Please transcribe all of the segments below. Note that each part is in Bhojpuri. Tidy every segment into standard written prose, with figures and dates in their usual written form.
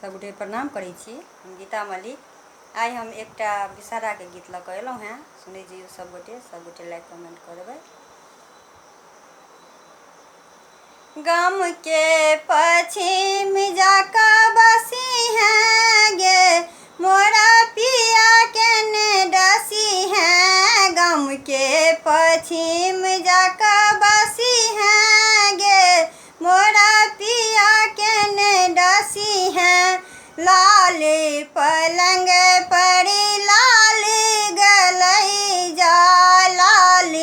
सबगोटे प्रणाम करै छी। हम गीता मलिक। आइ हम एकटा विषहरा के गीत लऽ कऽ एलहुँ हैं। सुनै जी सबगोटे लाइक कमेंट करबै। गाम के पश्चिम जाकऽ बसी हैं गे मोरा पिया के ने डसी हैं। गाम के पश्चिम जाकऽ बसी हैं गे मोरा पिया के ने डसी हैं। लाल पलंग पर लाल गलैजा, लाल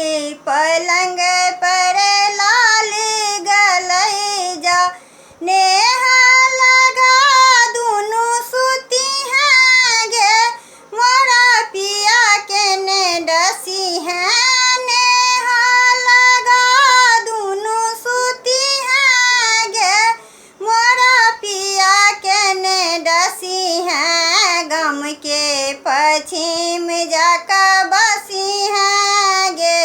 पलंग पर लाल गलैजा, नेहा लगा दुनू सुती हैं गे मोरा पिया के ने डसी हैं। नेहा लगा दुनू सुती हैं गे मोरा पिया के ने डसी हैं। गाम के पश्चिम जाकऽ बसी हैं गे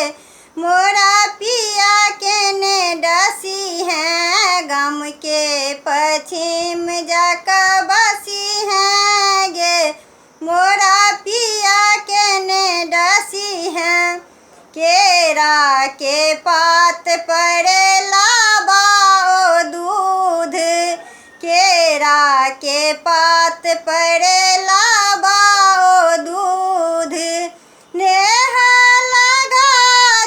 मोरा पिया के ने डसी हैं। गाम के पश्चिम जाकऽ बसी हैं गे मोरा पिया के ने डसी हैं। केरा के पात पर लाबा ओ दूध, केरा के पात पर लाबा ओ दूध, नेहा लगा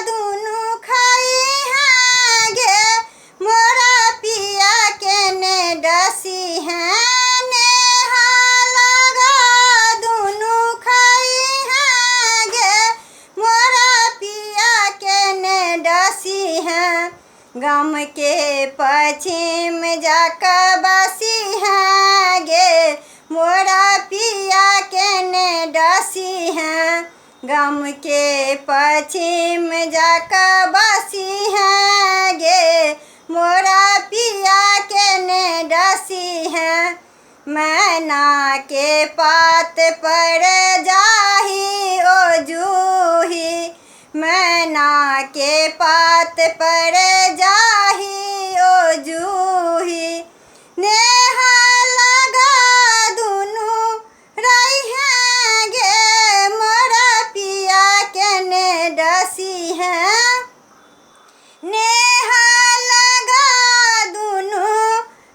दुनू खाई हैं गे मोरा पिया के ने डसी हैं। नेहा लगा दुनू खाई हैं गे मोरा पिया के ने डसी हैं। गाम के पश्चिम जाकऽ बसी हैं गे मोरा पिया के ने डसी हैं। गाम के पश्चिम जाकऽ बसी हैं गे मोरा पिया के ने डसी हैं। मैना के पात पर जाही ओ जूही, मैना के पात पर जाही ओ जूही, नेहा लगा दुनू रही हैं गे मोरा पिया के ने डसी हैं। नेहा लगा दुनू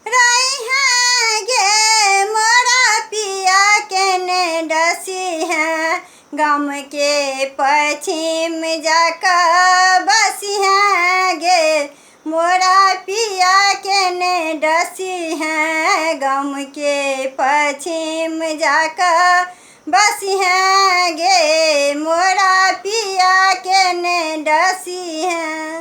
रही हैं गे मोरा पिया के ने डसी हैं। गाम के पश्चिम जाकऽ बसी हैं गे मोरा पिया के ने डसी हैं। गाम के पश्चिम जाकऽ बसी हैं गे मोरा पिया के ने डसी हैं।